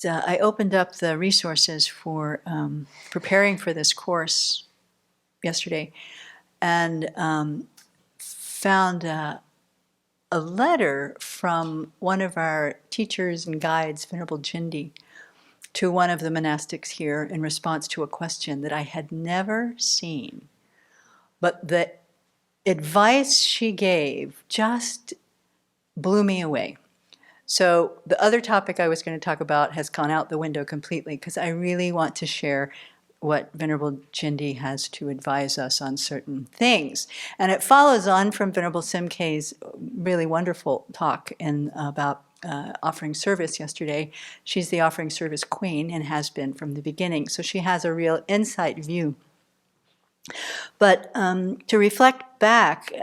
I opened up the resources for preparing for this course yesterday and found a letter from one of our teachers and guides, Venerable Jindi, to one of the monastics here in response to a question that I had never seen. But the advice she gave just blew me away. So the other topic I was going to talk about has gone out the window completely because I really want to share what Venerable Jindi has to advise us on certain things. And it follows on from Venerable Simke's really wonderful talk about offering service yesterday. She's the offering service queen and has been from the beginning. So she has a real insight view. But to reflect back,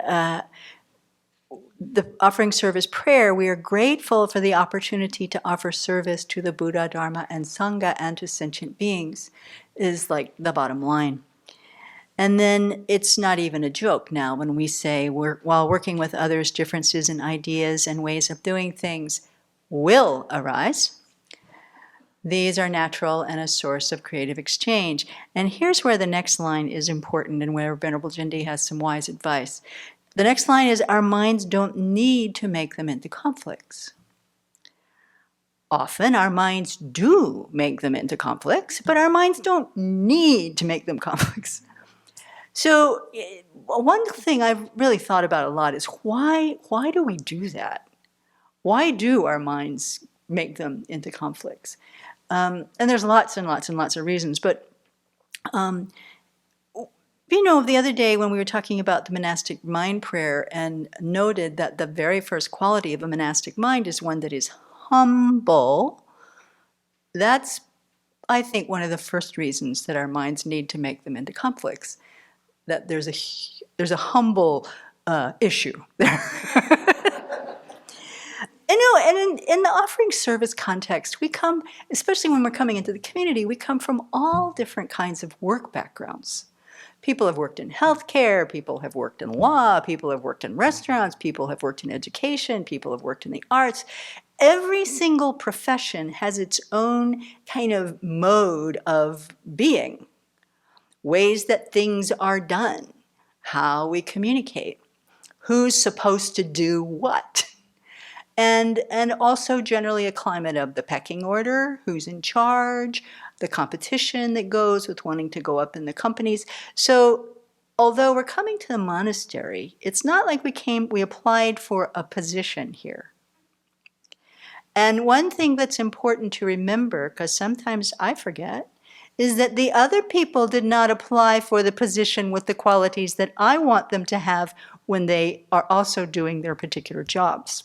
the offering service prayer, we are grateful for the opportunity to offer service to the Buddha, Dharma, and Sangha and to sentient beings, is like the bottom line. And then it's not even a joke now when we say, while working with others, differences in ideas and ways of doing things will arise. These are natural and a source of creative exchange. And here's where the next line is important and where Venerable Jindi has some wise advice. The next line is, our minds don't need to make them into conflicts. Often our minds do make them into conflicts, but our minds don't need to make them conflicts. So one thing I've really thought about a lot is why do we do that? Why do our minds make them into conflicts? And there's lots and lots and lots of reasons, but you know, the other day when we were talking about the monastic mind prayer and noted that the very first quality of a monastic mind is one that is humble, that's, I think, one of the first reasons that our minds need to make them into conflicts, that there's a humble issue there. You know, and in the offering service context, we come, especially when we're coming into the community, we come from all different kinds of work backgrounds. People have worked in healthcare, people have worked in law, people have worked in restaurants, people have worked in education, people have worked in the arts. Every single profession has its own kind of mode of being, ways that things are done, how we communicate, who's supposed to do what. And also generally a climate of the pecking order, who's in charge, the competition that goes with wanting to go up in the companies. So although we're coming to the monastery, it's not like we applied for a position here. And one thing that's important to remember, because sometimes I forget, is that the other people did not apply for the position with the qualities that I want them to have when they are also doing their particular jobs.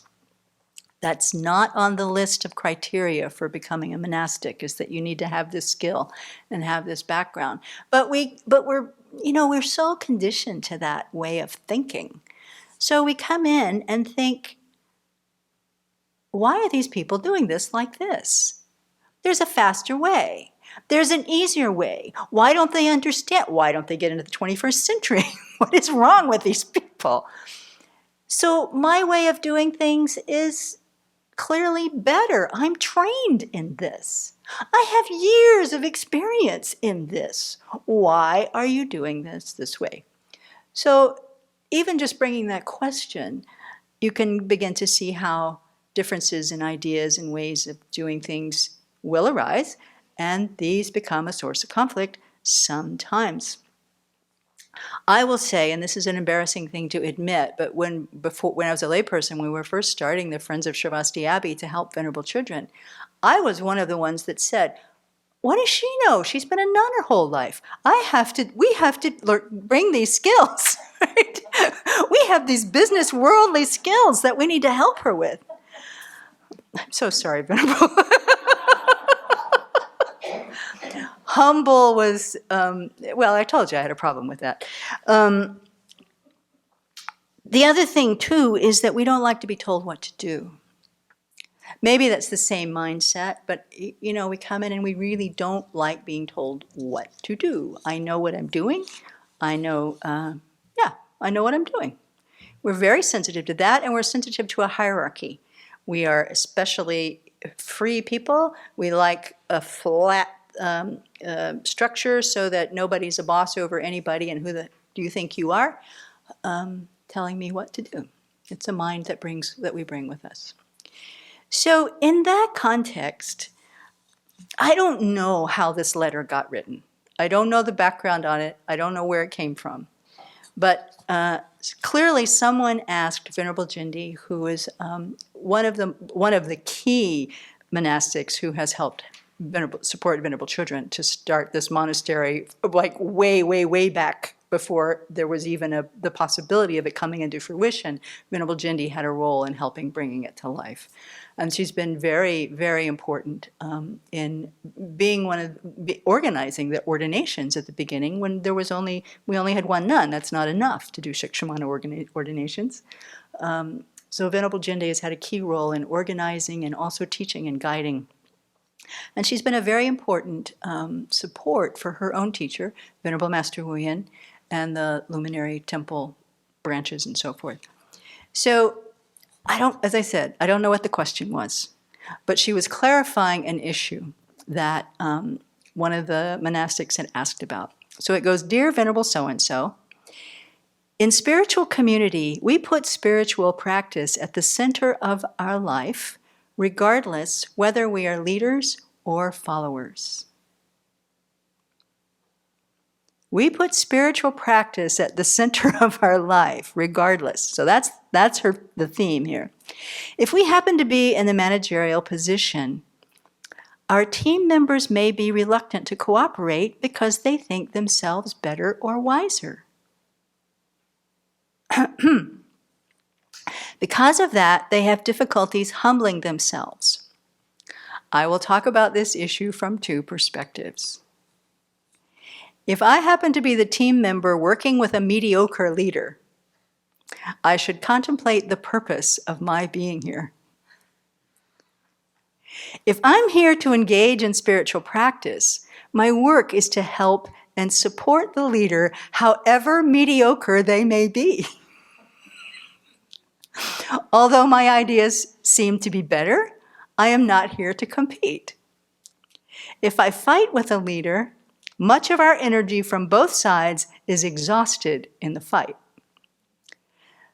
That's not on the list of criteria for becoming a monastic, is that you need to have this skill and have this background. But we're so conditioned to that way of thinking. So we come in and think, why are these people doing this like this? There's a faster way. There's an easier way. Why don't they understand? Why don't they get into the 21st century? What is wrong with these people? So my way of doing things is clearly better. I'm trained in this. I have years of experience in this. Why are you doing this way? So even just bringing that question, you can begin to see how differences in ideas and ways of doing things will arise, and these become a source of conflict sometimes. I will say, and this is an embarrassing thing to admit, but when I was a layperson, we were first starting the Friends of Sravasti Abbey to help venerable children, I was one of the ones that said, what does she know? She's been a nun her whole life. We have to bring these skills, right? We have these business worldly skills that we need to help her with. I'm so sorry, Venerable. Humble was, well, I told you I had a problem with that. The other thing, too, is that we don't like to be told what to do. Maybe that's the same mindset, but, you know, we come in and we really don't like being told what to do. I know what I'm doing. I know what I'm doing. We're very sensitive to that, and we're sensitive to a hierarchy. We are especially free people. We like a flat structure so that nobody's a boss over anybody, and who do you think you are, telling me what to do. It's a mind that we bring with us. So in that context, I don't know how this letter got written. I don't know the background on it. I don't know where it came from. But clearly someone asked Venerable Jindi, who is one of the key monastics who has helped support Venerable Children to start this monastery, like way back before there was even the possibility of it coming into fruition. Venerable Jindi had a role in helping bringing it to life. And she's been very, very important in being organizing the ordinations at the beginning when we only had one nun. That's not enough to do Shikshamana ordinations. So Venerable Jindi has had a key role in organizing and also teaching and guiding. And she's been a very important support for her own teacher, Venerable Master Huyen, and the luminary temple branches and so forth. So as I said, I don't know what the question was, but she was clarifying an issue that one of the monastics had asked about. So it goes, Dear Venerable so-and-so, in spiritual community, we put spiritual practice at the center of our life, regardless whether we are leaders or followers. We put spiritual practice at the center of our life, regardless. So that's the theme here. If we happen to be in the managerial position, our team members may be reluctant to cooperate because they think themselves better or wiser. Because of that, they have difficulties humbling themselves. I will talk about this issue from two perspectives. If I happen to be the team member working with a mediocre leader, I should contemplate the purpose of my being here. If I'm here to engage in spiritual practice, my work is to help and support the leader, however mediocre they may be. Although my ideas seem to be better, I am not here to compete. If I fight with a leader, much of our energy from both sides is exhausted in the fight.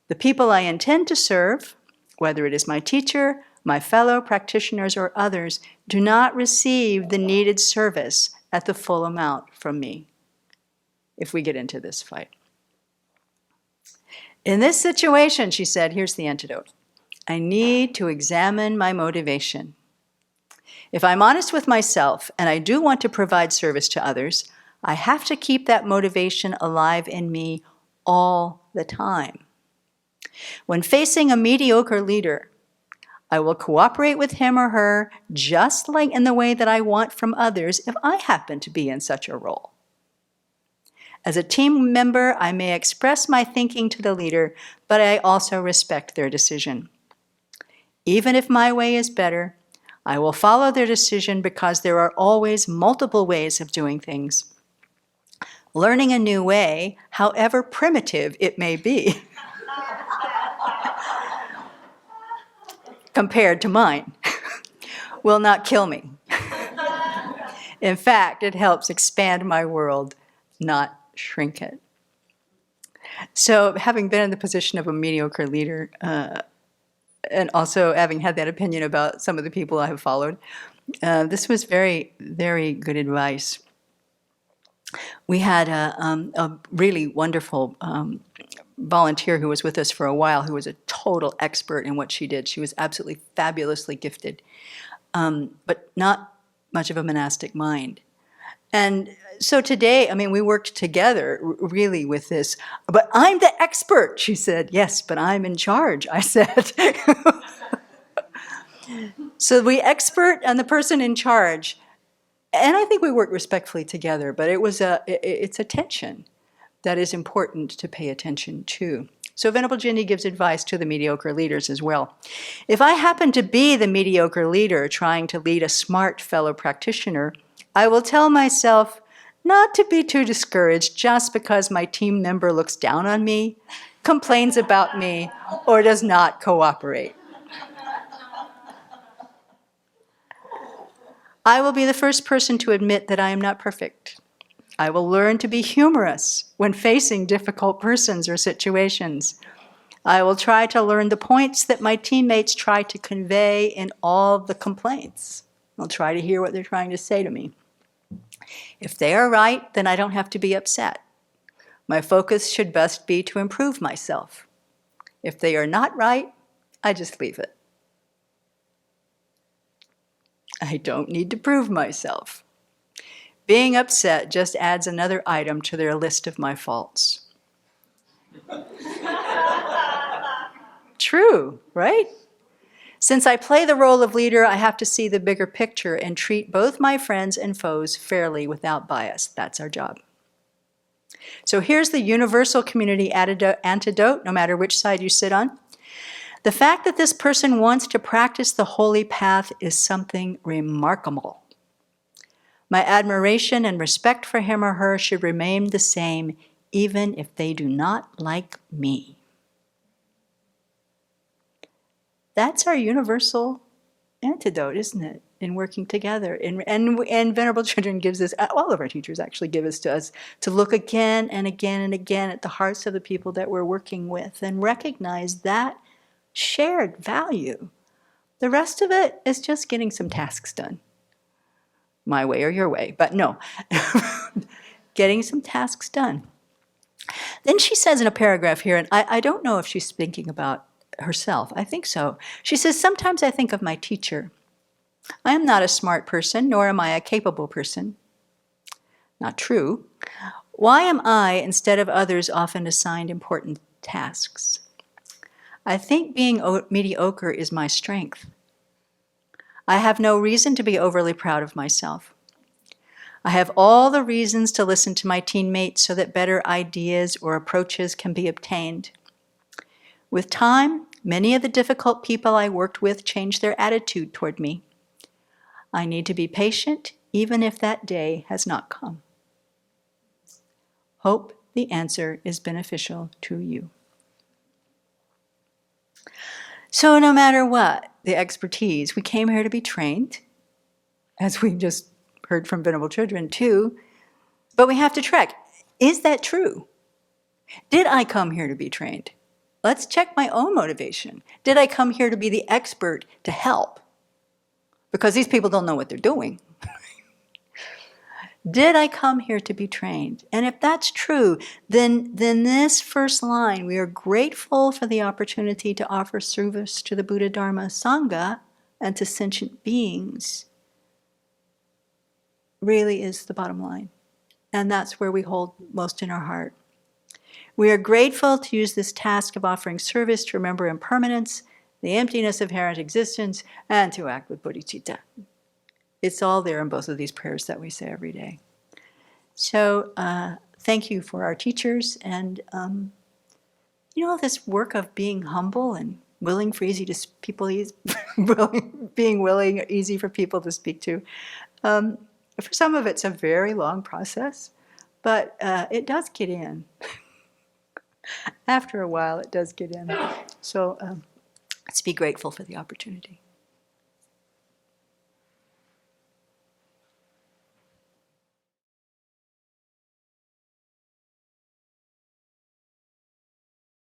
The people I intend to serve, whether it is my teacher, my fellow practitioners, or others, do not receive the needed service at the full amount from me if we get into this fight. In this situation, she said, here's the antidote. I need to examine my motivation. If I'm honest with myself and I do want to provide service to others, I have to keep that motivation alive in me all the time. When facing a mediocre leader, I will cooperate with him or her just like in the way that I want from others if I happen to be in such a role. As a team member, I may express my thinking to the leader, but I also respect their decision. Even if my way is better, I will follow their decision because there are always multiple ways of doing things. Learning a new way, however primitive it may be, compared to mine, will not kill me. In fact, it helps expand my world, not shrink it. So having been in the position of a mediocre leader, and also having had that opinion about some of the people I have followed, this was very, very good advice. We had a really wonderful volunteer who was with us for a while, who was a total expert in what she did. She was absolutely fabulously gifted, but not much of a monastic mind. And so today, we worked together really with this. But I'm the expert, she said. Yes, but I'm in charge, I said. So the expert and the person in charge, and I think we worked respectfully together, but it's a tension that is important to pay attention to. So Venerable Jindi gives advice to the mediocre leaders as well. If I happen to be the mediocre leader trying to lead a smart fellow practitioner, I will tell myself not to be too discouraged just because my team member looks down on me, complains about me, or does not cooperate. I will be the first person to admit that I am not perfect. I will learn to be humorous when facing difficult persons or situations. I will try to learn the points that my teammates try to convey in all the complaints. I'll try to hear what they're trying to say to me. If they are right, then I don't have to be upset. My focus should best be to improve myself. If they are not right, I just leave it. I don't need to prove myself. Being upset just adds another item to their list of my faults. True, right? Since I play the role of leader, I have to see the bigger picture and treat both my friends and foes fairly without bias. That's our job. So here's the universal community antidote, no matter which side you sit on. The fact that this person wants to practice the holy path is something remarkable. My admiration and respect for him or her should remain the same, even if they do not like me. That's our universal antidote, isn't it, in working together? And Venerable Children gives this, all of our teachers actually give this to us, to look again and again and again at the hearts of the people that we're working with and recognize that shared value. The rest of it is just getting some tasks done. My way or your way, but no, getting some tasks done. Then she says in a paragraph here, and I don't know if she's thinking about herself. I think so. She says, sometimes I think of my teacher. I am not a smart person, nor am I a capable person. Not true. Why am I, instead of others, often assigned important tasks? I think being mediocre is my strength. I have no reason to be overly proud of myself. I have all the reasons to listen to my teammates so that better ideas or approaches can be obtained. With time, many of the difficult people I worked with changed their attitude toward me. I need to be patient, even if that day has not come. Hope the answer is beneficial to you. So no matter what the expertise, we came here to be trained, as we just heard from Venerable Children too, but we have to track. Is that true? Did I come here to be trained? Let's check my own motivation. Did I come here to be the expert to help? Because these people don't know what they're doing. Did I come here to be trained? And if that's true, then this first line, we are grateful for the opportunity to offer service to the Buddha, Dharma, Sangha, and to sentient beings, really is the bottom line. And that's where we hold most in our heart. We are grateful to use this task of offering service to remember impermanence, the emptiness of inherent existence, and to act with bodhicitta. It's all there in both of these prayers that we say every day. So thank you for our teachers, and this work of being humble and willing for easy to people, being willing, easy for people to speak to. For some of it's a very long process, but it does get in. After a while, it does get in. So let's be grateful for the opportunity.